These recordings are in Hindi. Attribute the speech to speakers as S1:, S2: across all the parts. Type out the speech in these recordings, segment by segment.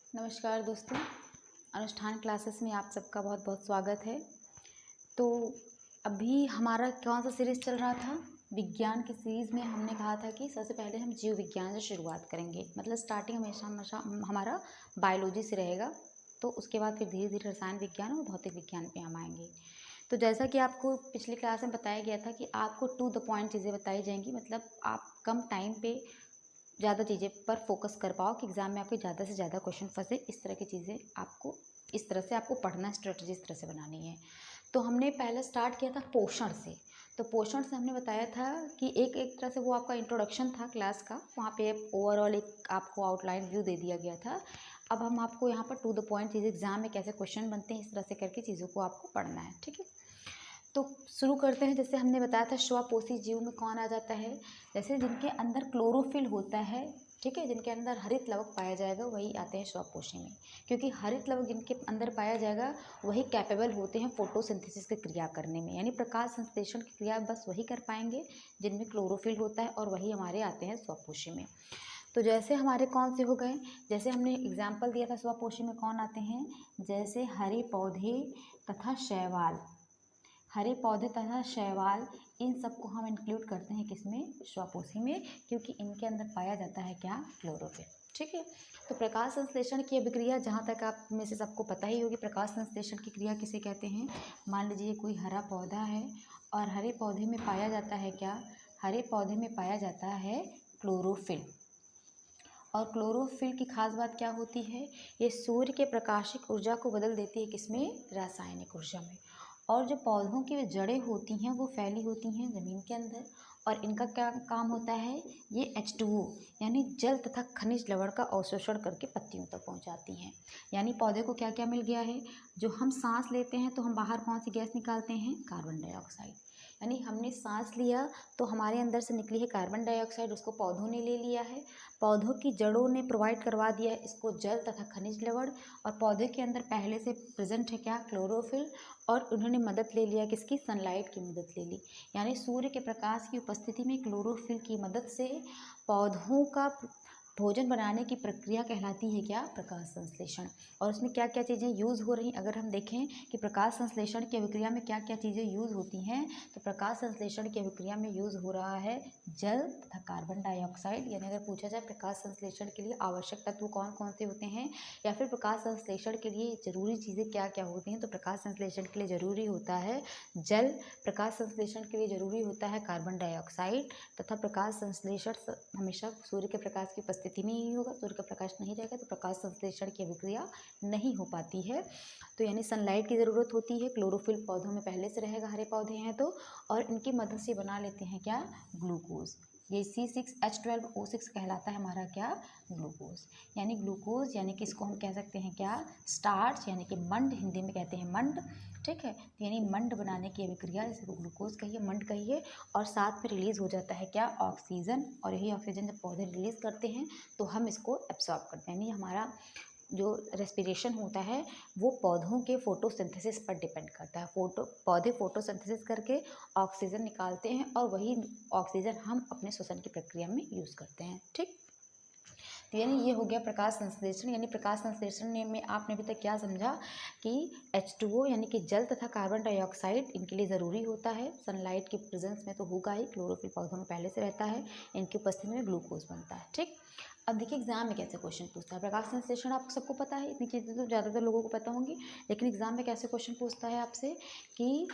S1: नमस्कार दोस्तों, अनुष्ठान क्लासेस में आप सबका बहुत बहुत स्वागत है। तो अभी हमारा कौन सा सीरीज़ चल रहा था? विज्ञान की सीरीज़ में हमने कहा था कि सबसे पहले हम जीव विज्ञान से शुरुआत करेंगे, मतलब स्टार्टिंग हमेशा हमेशा हमारा बायोलॉजी से रहेगा। तो उसके बाद फिर धीरे धीरे रसायन विज्ञान और भौतिक विज्ञान पे हम आएंगे। तो जैसा कि आपको पिछली क्लास में बताया गया था कि आपको टू द पॉइंट चीज़ें बताई जाएंगी, मतलब आप कम टाइम पे ज़्यादा चीज़ें पर फोकस कर पाओ कि एग्ज़ाम में आपके ज़्यादा से ज़्यादा क्वेश्चन फंसे। इस तरह की चीज़ें आपको इस तरह से आपको पढ़ना, स्ट्रेटजी इस तरह से बनानी है। तो हमने पहले स्टार्ट किया था पोषण से। तो पोषण से हमने बताया था कि एक एक तरह से वो आपका इंट्रोडक्शन था क्लास का, वहाँ पे ओवरऑल एक आपको आउटलाइन व्यू दे दिया गया था। अब हम आपको यहाँ पर टू द पॉइंट चीज़ें एग्ज़ाम में कैसे क्वेश्चन बनते हैं इस तरह से करके चीज़ों को आपको पढ़ना है, ठीक है। तो शुरू करते हैं। जैसे हमने बताया था श्वापोषी जीव में कौन आ जाता है, जैसे जिनके अंदर क्लोरोफिल होता है, ठीक है, जिनके अंदर हरित लवक पाया जाएगा वही आते हैं श्वापोषी में। क्योंकि हरित लवक जिनके अंदर पाया जाएगा वही कैपेबल होते हैं फोटोसिंथेसिस की क्रिया करने में, यानी प्रकाश संश्लेषण की क्रिया बस वही कर पाएंगे जिनमें क्लोरोफिल होता है, और वही हमारे आते हैं श्वापोषी में। तो जैसे हमारे कौन से हो गए, जैसे हमने एग्जाम्पल दिया था श्वापोषी में कौन आते हैं, जैसे हरे पौधे तथा शैवाल। हरे पौधे तथा शैवाल, इन सबको हम इंक्लूड करते हैं किसमें, श्वापोषी में, क्योंकि इनके अंदर पाया जाता है क्या, क्लोरोफिल, ठीक है। तो प्रकाश संश्लेषण की अभिक्रिया जहाँ तक आप में से सबको पता ही होगी, प्रकाश संश्लेषण की क्रिया किसे कहते हैं। मान लीजिए कोई हरा पौधा है और हरे पौधे में पाया जाता है क्या, हरे पौधे में पाया जाता है क्लोरोफिल। और क्लोरोफिल की खास बात क्या होती है, ये सूर्य के प्रकाशिक ऊर्जा को बदल देती है किसमें, रासायनिक ऊर्जा में। और जो पौधों की जड़ें होती हैं वो फैली होती हैं ज़मीन के अंदर, और इनका क्या काम होता है, ये H2O यानी जल तथा खनिज लवण का अवशोषण करके पत्तियों तक पहुंचाती हैं। यानी पौधे को क्या क्या मिल गया है, जो हम सांस लेते हैं तो हम बाहर कौन सी गैस निकालते हैं, कार्बन डाइऑक्साइड। यानी हमने सांस लिया तो हमारे अंदर से निकली है कार्बन डाइऑक्साइड, उसको पौधों ने ले लिया है, पौधों की जड़ों ने प्रोवाइड करवा दिया है इसको जल तथा खनिज लवण, और पौधे के अंदर पहले से प्रेजेंट है क्या, क्लोरोफिल, और उन्होंने मदद ले लिया किसकी, सनलाइट की मदद ले ली। यानी सूर्य के प्रकाश की उपस्थिति में क्लोरोफिल की मदद से पौधों का भोजन बनाने की प्रक्रिया कहलाती है क्या, प्रकाश संश्लेषण। और उसमें क्या क्या चीज़ें यूज़ हो रही, अगर हम देखें कि प्रकाश संश्लेषण की अभिक्रिया में क्या क्या चीज़ें यूज़ होती हैं, तो प्रकाश संश्लेषण की अभिक्रिया में यूज़ हो रहा है जल तथा कार्बन डाइऑक्साइड। यानी अगर पूछा जाए प्रकाश संश्लेषण के लिए आवश्यक तत्व कौन कौन से होते हैं, या फिर प्रकाश संश्लेषण के लिए जरूरी चीज़ें क्या क्या होती हैं, तो प्रकाश संश्लेषण के लिए ज़रूरी होता है जल, प्रकाश संश्लेषण के लिए ज़रूरी होता है कार्बन डाइऑक्साइड, तथा प्रकाश संश्लेषण हमेशा सूर्य के प्रकाश की उपस्थिति में ही होगा। सूर्य का प्रकाश नहीं रहेगा तो प्रकाश संश्लेषण की अभिक्रिया नहीं हो पाती है। तो यानी सनलाइट की ज़रूरत होती है, क्लोरोफिल पौधों में पहले से रहेगा, हरे पौधे हैं तो, और इनकी मदद से बना लेते हैं क्या, ग्लूकोज। ये C6H12O6 कहलाता है हमारा क्या, ग्लूकोज। यानी ग्लूकोज यानी कि इसको हम कह सकते हैं क्या, स्टार्च, यानी कि मंड, हिंदी में कहते हैं मंड, ठीक है। तो यानी मंड बनाने की अभिक्रिया, जैसे ग्लूकोज कहिए, मंड कहिए, और साथ में रिलीज़ हो जाता है क्या, ऑक्सीजन। और यही ऑक्सीजन जब पौधे रिलीज़ करते हैं तो हम इसको एब्सॉर्ब करते हैं, यानी हमारा जो रेस्पिरेशन होता है वो पौधों के फोटोसिंथेसिस पर डिपेंड करता है। पौधे फोटोसिंथेसिस करके ऑक्सीजन निकालते हैं और वही ऑक्सीजन हम अपने श्वसन की प्रक्रिया में यूज़ करते हैं, ठीक। तो यानी ये हो गया प्रकाश संश्लेषण। यानी प्रकाश संश्लेषण में आपने अभी तक क्या समझा कि H2O यानी कि जल तथा कार्बन डाइऑक्साइड इनके लिए ज़रूरी होता है, सनलाइट की प्रेजेंस में तो होगा ही, क्लोरोफिल पौधों में पहले से रहता है, इनकी उपस्थिति में ग्लूकोज बनता है, ठीक। अब देखिए एग्जाम में कैसे क्वेश्चन पूछता है। प्रकाश संश्लेषण आप सबको पता है, इतनी चीज़ें तो ज़्यादातर लोगों को पता होंगी, लेकिन एग्जाम में कैसे क्वेश्चन पूछता है आपसे कि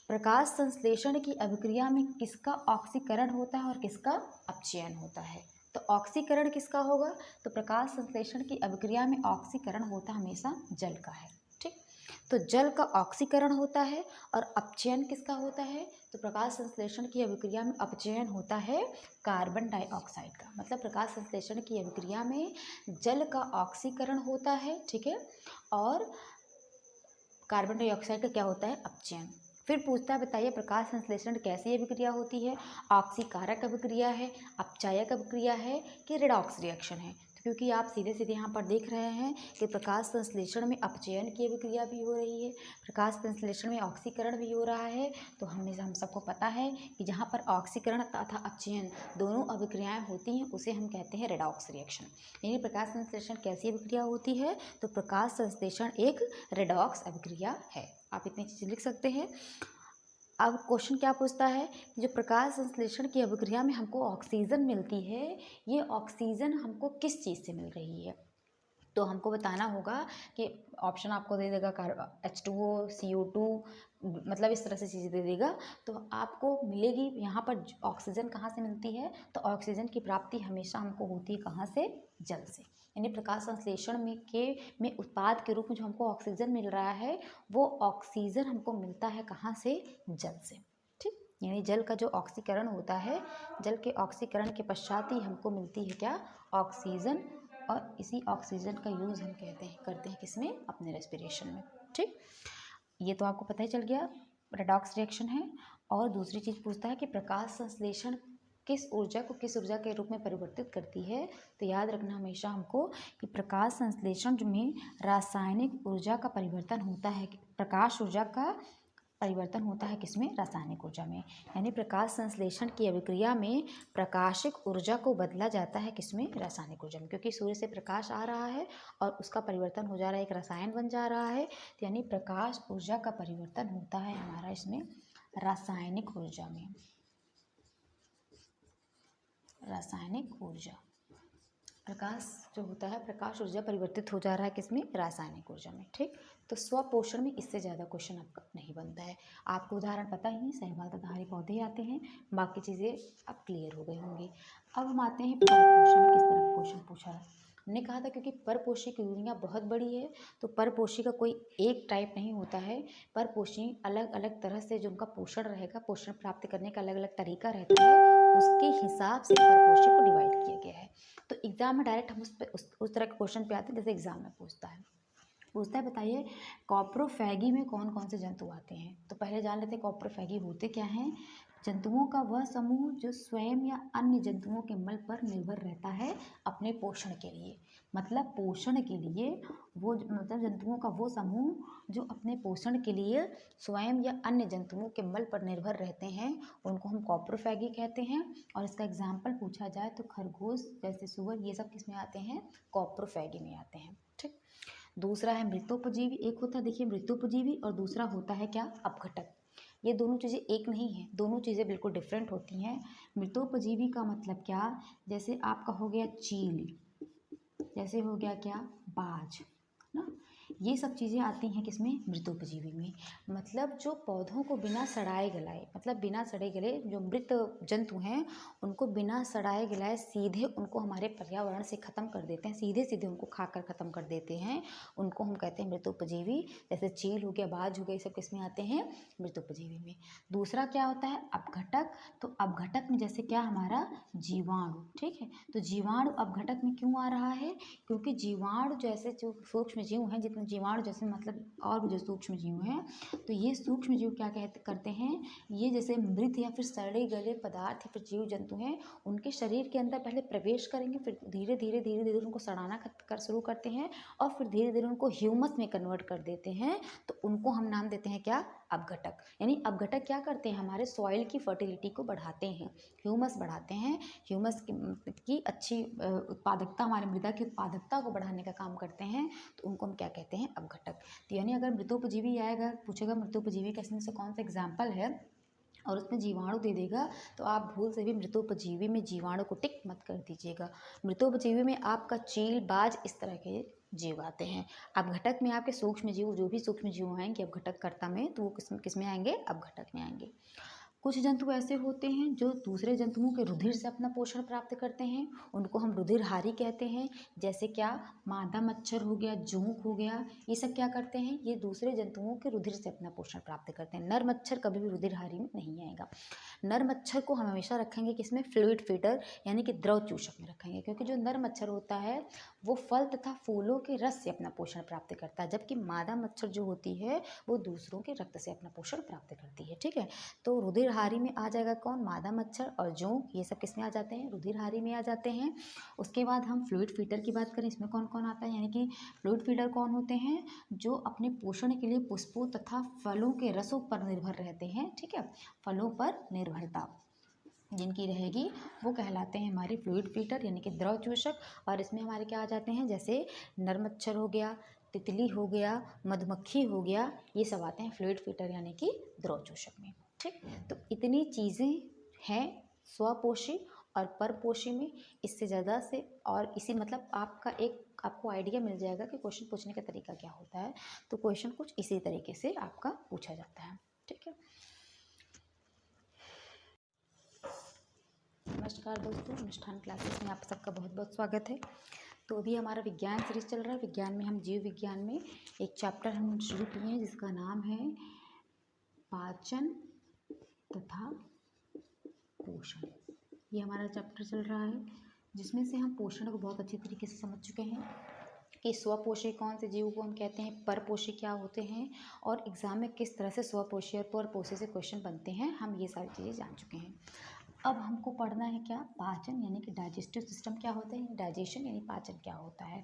S1: प्रकाश संश्लेषण की अभिक्रिया में किसका ऑक्सीकरण होता है और किसका अपचयन होता है। तो ऑक्सीकरण किसका होगा, तो प्रकाश संश्लेषण की अभिक्रिया में ऑक्सीकरण होता हमेशा जल का है, ठीक। तो जल का ऑक्सीकरण होता है, और अपचयन किसका होता है, तो प्रकाश संश्लेषण की अभिक्रिया में अपचयन होता है कार्बन डाइऑक्साइड का। मतलब प्रकाश संश्लेषण की अभिक्रिया में जल का ऑक्सीकरण होता है, ठीक है, और कार्बन डाइऑक्साइड का क्या होता है, अपचयन। फिर पूछता है बताइए प्रकाश संश्लेषण कैसी अभिक्रिया होती है, ऑक्सीकारक अभिक्रिया है, अपचायक अभिक्रिया है कि रेडॉक्स रिएक्शन है। तो क्योंकि आप सीधे सीधे यहाँ पर देख रहे हैं कि प्रकाश संश्लेषण में अपचयन की अभिक्रिया भी हो रही है, प्रकाश संश्लेषण में ऑक्सीकरण भी हो रहा है। तो हम सबको पता है कि जहाँ पर ऑक्सीकरण तथा अपचयन दोनों अभिक्रियाएं होती हैं उसे हम कहते हैं रेडॉक्स रिएक्शन। यानी प्रकाश संश्लेषण कैसी अभिक्रिया होती है? तो प्रकाश संश्लेषण एक रेडॉक्स अभिक्रिया है। आप इतनी चीज़ें लिख सकते हैं। अब क्वेश्चन क्या पूछता है, जो प्रकाश संश्लेषण की अभिक्रिया में हमको ऑक्सीजन मिलती है, ये ऑक्सीजन हमको किस चीज़ से मिल रही है? तो हमको बताना होगा कि ऑप्शन आपको दे देगा H2O, CO2, मतलब इस तरह से चीज़ें दे देगा। तो आपको मिलेगी यहाँ पर ऑक्सीजन कहाँ से मिलती है? तो ऑक्सीजन की प्राप्ति हमेशा हमको होती है कहाँ से? जल से। यानी प्रकाश संश्लेषण में उत्पाद के रूप में जो हमको ऑक्सीजन मिल रहा है, वो ऑक्सीजन हमको मिलता है कहाँ से? जल से। ठीक, यानी जल का जो ऑक्सीकरण होता है, जल के ऑक्सीकरण के पश्चात ही हमको मिलती है क्या? ऑक्सीजन। और इसी ऑक्सीजन का यूज़ हम करते हैं किसमें? अपने रेस्पिरेशन में। ठीक, ये तो आपको पता ही चल गया रेडॉक्स रिएक्शन है। और दूसरी चीज़ पूछता है कि प्रकाश संश्लेषण किस ऊर्जा को किस ऊर्जा के रूप में परिवर्तित करती है? तो याद रखना हमेशा हमको कि प्रकाश संश्लेषण में रासायनिक ऊर्जा का परिवर्तन होता है। प्रकाश ऊर्जा का परिवर्तन होता है किसमें? रासायनिक ऊर्जा में। यानी प्रकाश संश्लेषण की अभिक्रिया में प्रकाशिक ऊर्जा को बदला जाता है किसमें? रासायनिक ऊर्जा में। क्योंकि सूर्य से प्रकाश आ रहा है और उसका परिवर्तन हो जा रहा है, एक रसायन बन जा रहा है। तो यानी प्रकाश ऊर्जा का परिवर्तन होता है हमारा इसमें रासायनिक ऊर्जा में। रासायनिक ऊर्जा, प्रकाश जो होता है, प्रकाश ऊर्जा परिवर्तित हो जा रहा है किसमें? रासायनिक ऊर्जा में। ठीक, तो स्वपोषण में इससे ज़्यादा क्वेश्चन आपका नहीं बनता है। आपको उदाहरण पता ही है, शैवाल तथा हरे पौधे आते हैं, बाकी चीज़ें अब क्लियर हो गई होंगी। अब हम आते हैं परपोषण, किस तरह क्वेश्चन पूछा है। हमने कहा था क्योंकि परपोषी की दुनिया बहुत बड़ी है, तो परपोषी का कोई एक टाइप नहीं होता है। परपोषी अलग अलग तरह से जो उनका पोषण रहेगा, पोषण प्राप्त करने का अलग अलग तरीका रहता है, उसके हिसाब से परपोषी को डिवाइड किया गया है। तो एग्जाम में डायरेक्ट हम उस तरह के क्वेश्चन पे आते हैं जैसे एग्जाम में पूछता है बताइए कॉप्रोफैगी में कौन कौन से जंतु आते हैं? तो पहले जान लेते हैं कॉप्रोफैगी होते क्या हैं। जंतुओं का वह समूह जो स्वयं या अन्य जंतुओं के मल पर निर्भर रहता है अपने पोषण के लिए। मतलब पोषण के लिए वो मतलब जंतुओं का वो समूह जो अपने पोषण के लिए स्वयं या अन्य जंतुओं के मल पर निर्भर रहते हैं, उनको हम कॉप्रोफैगी कहते हैं। और इसका एग्जाम्पल पूछा जाए तो खरगोश जैसे सुअर, ये सब किसमें आते हैं? कॉप्रोफैगी में आते हैं। ठीक, दूसरा है मृतोपजीवी। एक होता है देखिए मृतोपजीवी और दूसरा होता है क्या? अपघटक। ये दोनों चीज़ें एक नहीं है, दोनों चीज़ें बिल्कुल डिफरेंट होती हैं। मृतोपजीवी का मतलब क्या? जैसे आपका हो गया चील, जैसे हो गया क्या? बाज ना, ये सब चीज़ें आती हैं किसमें? मृतोपजीवी में। मतलब जो पौधों को बिना सड़ाए गलाए, मतलब बिना सड़े गले जो मृत जंतु हैं, उनको बिना सड़ाए गलाए सीधे उनको हमारे पर्यावरण से ख़त्म कर देते हैं, सीधे सीधे उनको खाकर ख़त्म कर देते हैं, उनको हम कहते हैं मृतोपजीवी। जैसे चील हो गया, बाज हो गया, ये सब किसमें आते हैं? मृतोपजीवी में। दूसरा क्या होता है? अपघटक। तो अपघटक में जैसे क्या? हमारा जीवाणु। ठीक है, तो जीवाणु अपघटक में क्यों आ रहा है? क्योंकि जीवाणु जैसे जो सूक्ष्म जीव हैं, जितने जीवाणु जैसे मतलब और भी जो सूक्ष्म जीव हैं, तो ये सूक्ष्म जीव क्या करते हैं, ये जैसे मृत या फिर सड़े गले पदार्थ या फिर जीव जंतु हैं, उनके शरीर के अंदर पहले प्रवेश करेंगे, फिर धीरे धीरे उनको सड़ाना शुरू करते हैं और फिर धीरे धीरे उनको ह्यूमस में कन्वर्ट कर देते हैं। तो उनको हम नाम देते हैं क्या? अपघटक। यानी अपघटक क्या करते हैं? हमारे सॉइल की फर्टिलिटी को बढ़ाते हैं, ह्यूमस बढ़ाते हैं, ह्यूमस की अच्छी उत्पादकता, हमारे मृदा की उत्पादकता को बढ़ाने का काम करते हैं। तो उनको हम क्या कहते हैं? अपघटक। तो यानी अगर मृतोपजीवी आएगा, पूछेगा मृतोपजीवी का इसमें से कौन सा एग्जाम्पल है और उसमें जीवाणु दे देगा, तो आप भूल से भी मृतोपजीवी में जीवाणु को टिक मत कर दीजिएगा। मृतोपजीवी में आपका चील, बाज, इस तरह के जीव आते हैं। अपघटक में आपके सूक्ष्म जीव, जो भी सूक्ष्म जीव आएंगे अपघटक कर्ता में, तो वो किस में आएंगे? अपघटक में आएंगे। कुछ जंतु ऐसे होते हैं जो दूसरे जंतुओं के रुधिर से अपना पोषण प्राप्त करते हैं, उनको हम रुधिरहारी कहते हैं। जैसे क्या? मादा मच्छर हो गया, जोंक हो गया, ये सब क्या करते हैं? ये दूसरे जंतुओं के रुधिर से अपना पोषण प्राप्त करते हैं। नर मच्छर कभी भी रुधिरहारी में नहीं आएगा। नर मच्छर को हम हमेशा रखेंगे किसमें? फ्लूइड फीडर, यानी कि द्रव चूषक में रखेंगे, क्योंकि जो नर मच्छर होता है वो फल तथा फूलों के रस से अपना पोषण प्राप्त करता है, जबकि मादा मच्छर जो होती है वो दूसरों के रक्त से अपना पोषण प्राप्त करती है। ठीक है, तो रुधिर रुधिरहारी में आ जाएगा कौन, मादा मच्छर और जोंक, ये सब किस में आ जाते हैं, रुधिरहारी में आ जाते हैं। उसके बाद हम फ्लूइड फीडर की बात करें, इसमें कौन कौन आता है, यानी कि फ्लूइड फीडर कौन होते हैं, जो अपने पोषण के लिए पुष्पों तथा फलों के रसों पर निर्भर रहते हैं, ठीक है, फलों पर निर्भरता जिनकी रहेगी वो कहलाते हैं हमारे फ्लूइड फीडर यानी कि द्रव चूषक। और इसमें हमारे क्या आ जाते हैं, जैसे नर मच्छर हो गया, तितली हो गया, मधुमक्खी हो गया, ये सब आते हैं फ्लूइड फीडर यानी कि द्रव चूषक में। ठीक, तो इतनी चीज़ें हैं स्वपोषी और परपोषी में, इससे ज़्यादा से और इसी मतलब आपको आइडिया मिल जाएगा कि क्वेश्चन पूछने का तरीका क्या होता है। तो क्वेश्चन कुछ इसी तरीके से आपका पूछा जाता है। ठीक है, नमस्कार दोस्तों, अनुष्ठान क्लासेस में आप सबका बहुत बहुत स्वागत है। तो अभी हमारा विज्ञान सीरीज चल रहा है। विज्ञान में हम जीव विज्ञान में एक चैप्टर हम शुरू किए हैं जिसका नाम है पाचन तथा पोषण। ये हमारा चैप्टर चल रहा है जिसमें से हम पोषण को बहुत अच्छी तरीके से समझ चुके हैं कि स्वपोषी कौन से जीव को हम कहते हैं, परपोषी क्या होते हैं, और एग्जाम में किस तरह से स्वपोषी और परपोषी से क्वेश्चन बनते हैं, हम ये सारी चीज़ें जान चुके हैं। अब हमको पढ़ना है क्या, पाचन यानी कि डाइजेस्टिव सिस्टम क्या होता है, डाइजेशन यानी पाचन क्या होता है।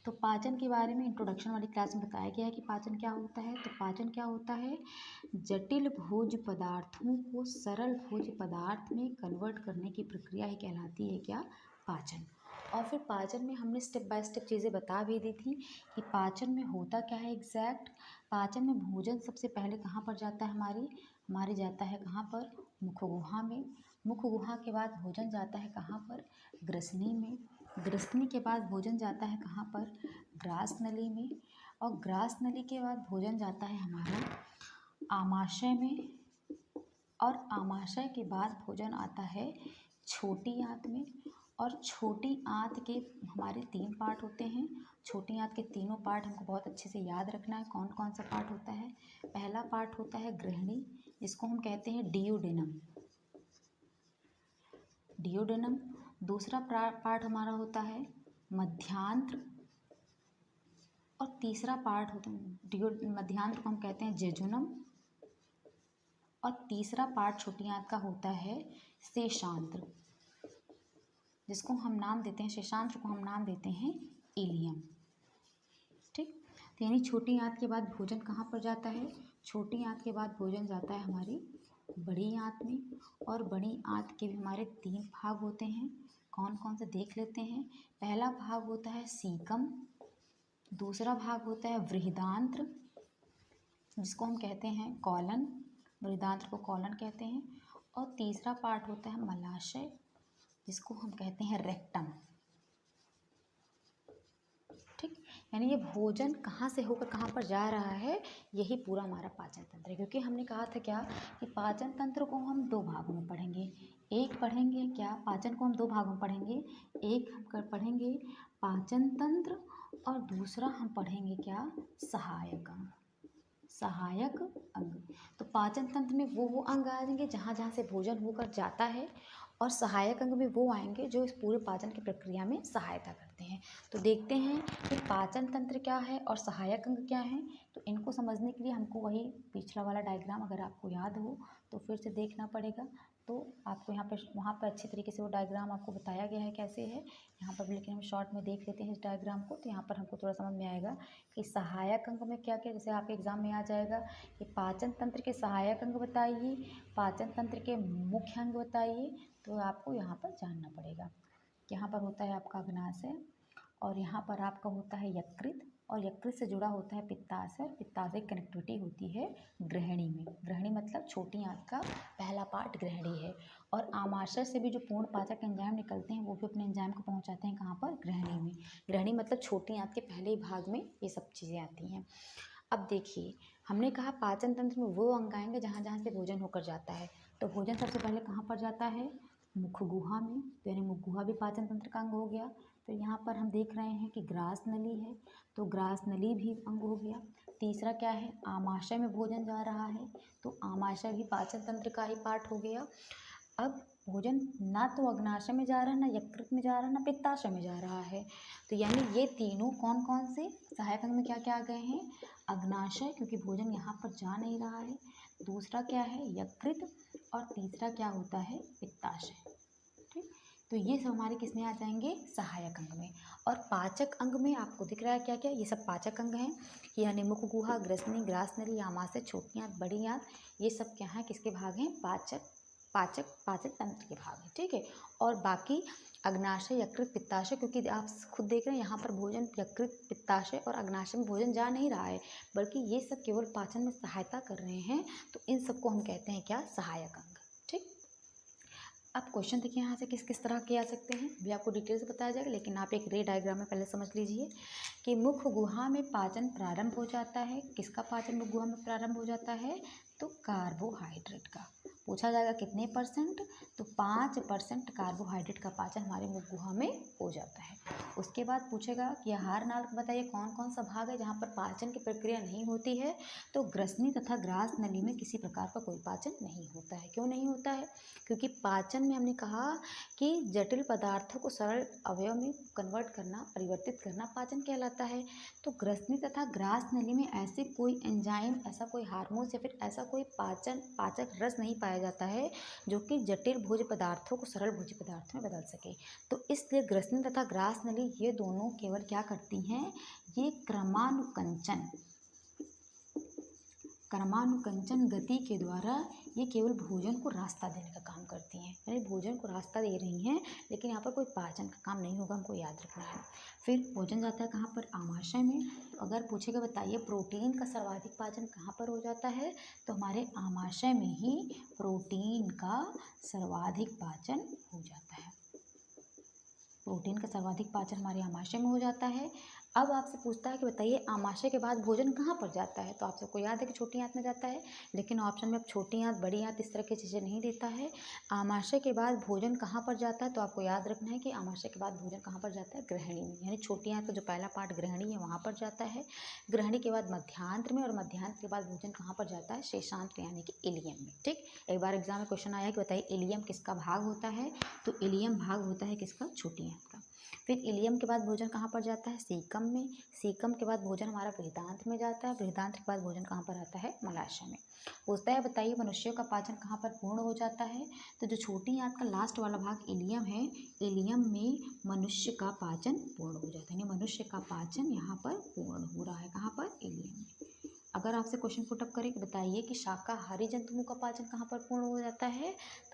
S1: तो पाचन के बारे में इंट्रोडक्शन वाली क्लास में बताया गया है कि पाचन क्या होता है। तो पाचन क्या होता है, जटिल भोज्य पदार्थों को सरल भोज्य पदार्थ में कन्वर्ट करने की प्रक्रिया ही कहलाती है क्या, पाचन। और फिर पाचन में हमने स्टेप बाय स्टेप चीज़ें बता भी दी थी कि पाचन में होता क्या है एग्जैक्ट। पाचन में भोजन सबसे पहले कहाँ पर जाता है, हमारी जाता है कहाँ पर, मुख गुहा में। मुख गुहा के बाद भोजन जाता है कहाँ पर, ग्रसनी में। ग्रसनी के बाद भोजन जाता है कहाँ पर, ग्रास नली में। और ग्रास नली के बाद भोजन जाता है हमारा आमाशय में। और आमाशय के बाद भोजन आता है छोटी आंत में। और छोटी आंत के हमारे 3 पार्ट होते हैं। छोटी आंत के तीनों पार्ट हमको बहुत अच्छे से याद रखना है। कौन कौन सा पार्ट होता है, पहला पार्ट होता है गृहिणी, जिसको हम कहते हैं डियोडेनम। डियोडेनम। दूसरा पार्ट हमारा होता है मध्यांत्र। और तीसरा पार्ट होता है मध्यांत्र को हम कहते हैं जेजुनम। और तीसरा पार्ट छोटी आंत का होता है शेषांत्र, जिसको हम नाम देते हैं, शेषांत्र को हम नाम देते हैं इलियम। ठीक, तो यानी छोटी आंत के बाद भोजन कहाँ पर जाता है, छोटी आंत के बाद भोजन जाता है हमारी बड़ी आंत में। और बड़ी आंत के भी हमारे 3 भाग होते हैं। कौन कौन से देख लेते हैं। पहला भाग होता है सीकम। दूसरा भाग होता है बृहदांत्र, जिसको हम कहते हैं कॉलन, बृहदांत्र को कॉलन कहते हैं। और तीसरा पार्ट होता है मलाशय, जिसको हम कहते हैं रेक्टम। ठीक, यानी ये भोजन कहाँ से होकर कहाँ पर जा रहा है, यही पूरा हमारा पाचन तंत्र है। क्योंकि हमने कहा था क्या कि पाचन तंत्र को हम 2 भागों में पढ़ेंगे। एक पढ़ेंगे क्या, पाचन को हम 2 भागों में पढ़ेंगे। एक हम पढ़ेंगे पाचन तंत्र और दूसरा हम पढ़ेंगे क्या, सहायक अंग। सहायक अंग, तो पाचन तंत्र में वो अंग आ जाएंगे जहाँ जहाँ से भोजन होकर जाता है। और सहायक अंग में वो आएंगे जो इस पूरे पाचन की प्रक्रिया में सहायता करते हैं। तो देखते हैं कि पाचन तंत्र क्या है और सहायक अंग क्या है। तो इनको समझने के लिए हमको वही पिछला वाला डायग्राम अगर आपको याद हो तो फिर से देखना पड़ेगा। तो आपको वहाँ पर अच्छी तरीके से वो डायग्राम आपको बताया गया है कैसे है यहाँ पर भी, लेकिन हम शॉर्ट में देख लेते हैं इस डायग्राम को। तो यहाँ पर हमको थोड़ा समझ में आएगा कि सहायक अंग में क्या क्या, जैसे आपके एग्जाम में आ जाएगा कि पाचन तंत्र के सहायक अंग बताइए, पाचन तंत्र के मुख्य अंग बताइए। तो आपको यहाँ पर जानना पड़ेगा। यहाँ पर होता है आपका अग्नाशय, और यहाँ पर आपका होता है यकृत, और यकृत से जुड़ा होता है पित्ताशय। पित्ताशय कनेक्टिविटी होती है गृहिणी में। गृहिणी मतलब छोटी आंत का पहला पार्ट गृहिणी है। और आमाशय से भी जो पूर्ण पाचक एंजाइम निकलते हैं वो भी अपने एंजाइम को पहुँचाते हैं कहाँ पर, गृहिणी में। गृहिणी मतलब छोटी आंत के पहले ही भाग में ये सब चीज़ें आती हैं। अब देखिए, हमने कहा पाचन तंत्र में वो अंग आएंगे जहाँ जहाँ से भोजन होकर जाता है। तो भोजन सबसे पहले कहाँ पर जाता है, मुख गुहा में। तो यानी मुख गुहा भी पाचन तंत्र का अंग हो गया। तो यहाँ पर हम देख रहे हैं कि ग्रास नली है, तो ग्रास नली भी अंग हो गया। तीसरा क्या है, आमाशय में भोजन जा रहा है, तो आमाशय भी पाचन तंत्र का ही पार्ट हो गया। अब भोजन ना तो अग्नाशय में जा रहा है, ना यकृत में जा रहा है, ना पित्ताशय में जा रहा है। तो यानी ये तीनों कौन कौन से सहायक अंग में क्या क्या आ गए हैं, अग्नाशय, क्योंकि भोजन यहाँ पर जा नहीं रहा है। दूसरा क्या है, यकृत, और तीसरा क्या होता है, पित्ताशय। ठीक, तो ये सब हमारे किस में आ जाएंगे, सहायक अंग में। और पाचक अंग में आपको दिख रहा है क्या क्या, ये सब पाचक अंग हैं, यानी मुख गुहा, ग्रसनी, ग्रास नली, आमाशय, छोटी आंत, बड़ी आंत, ये सब क्या है, किसके भाग हैं, पाचक तंत्र के भाग हैं। ठीक है, और बाकी अग्नाशय, यकृत, पित्ताशय, क्योंकि आप खुद देख रहे हैं यहाँ पर भोजन यकृत, पित्ताशय और अग्नाशय में भोजन जा नहीं रहा है, बल्कि ये सब केवल पाचन में सहायता कर रहे हैं, तो इन सबको हम कहते हैं क्या, सहायक अंग। ठीक, अब क्वेश्चन देखिए यहाँ से किस किस तरह के आ सकते हैं, भी आपको डिटेल से बताया जाएगा, लेकिन आप एक रे डायग्राम में पहले समझ लीजिए कि मुख गुहा में पाचन प्रारंभ हो जाता है। किसका पाचन मुख गुहा में प्रारंभ हो जाता है, तो कार्बोहाइड्रेट का। पूछा जाएगा कितने परसेंट, तो 5% कार्बोहाइड्रेट का पाचन हमारे मुख गुहा में हो जाता है। उसके बाद पूछेगा कि आहार नाल बताइए कौन कौन सा भाग है जहाँ पर पाचन की प्रक्रिया नहीं होती है, तो ग्रसनी तथा ग्रास नली में किसी प्रकार का कोई पाचन नहीं होता है। क्यों नहीं होता है, क्योंकि पाचन में हमने कहा कि जटिल पदार्थों को सरल अवयव में कन्वर्ट करना, परिवर्तित करना पाचन कहलाता है। तो ग्रसनी तथा ग्रास नली में ऐसे कोई एंजाइम, ऐसा कोई हार्मोन्स या फिर ऐसा कोई पाचक रस नहीं पाया जाता है जो कि जटिल भोज्य पदार्थों को सरल भोज्य पदार्थों में बदल सके। तो इसलिए ग्रसनी तथा ग्रास नली ये दोनों केवल क्या करती हैं, ये क्रमानुकंचन गति के द्वारा ये केवल भोजन को रास्ता देने का काम करती हैं, यानी भोजन को रास्ता दे रही हैं, लेकिन यहाँ पर कोई पाचन का काम नहीं होगा, हमको याद रखना है। फिर भोजन जाता है कहाँ पर, आमाशय में। तो अगर पूछेगा बताइए प्रोटीन का सर्वाधिक पाचन कहाँ पर हो जाता है, तो हमारे आमाशय में ही प्रोटीन का सर्वाधिक पाचन हो जाता है। प्रोटीन का सर्वाधिक पाचन हमारे आमाशय में हो जाता है। अब आपसे पूछता है कि बताइए आमाशय के बाद भोजन कहाँ पर जाता है, तो आप सबको याद है कि छोटी आंत में जाता है, लेकिन ऑप्शन में अब छोटी आंत, बड़ी आंत इस तरह की चीज़ें नहीं देता है। आमाशय के बाद भोजन कहाँ पर जाता है, तो आपको याद रखना है कि आमाशय के बाद भोजन कहाँ पर जाता है, ग्रहणी में, यानी छोटी आंत का जो पहला पार्ट ग्रहणी है वहाँ पर जाता है। ग्रहणी के बाद मध्यांत्र में, और मध्यांत्र के बाद भोजन कहाँ पर जाता है, शेषांत्र यानी कि इलियम में। ठीक, एक बार एग्जाम में क्वेश्चन आया कि बताइए इलियम किसका भाग होता है, तो इलियम भाग होता है किसका, छोटी आंत का। फिर इलियम के बाद भोजन कहाँ पर जाता है, सीकम में। सीकम के बाद भोजन हमारा बृहदांत्र में जाता है। बृहदांत्र के बाद भोजन कहाँ पर आता है, मलाशय में। पूछता है बताइए मनुष्यों का पाचन कहाँ पर पूर्ण हो जाता है, तो जो छोटी आंत का लास्ट वाला भाग इलियम है, इलियम में मनुष्य का पाचन पूर्ण हो जाता है, यानी मनुष्य का पाचन यहाँ पर पूर्ण हो रहा है, कहाँ पर, इलियम में। अगर आपसे क्वेश्चन पुटअप करें कि बताइए कि शाकाहारी जंतुओं का पाचन कहाँ पर पूर्ण हो जाता है, तो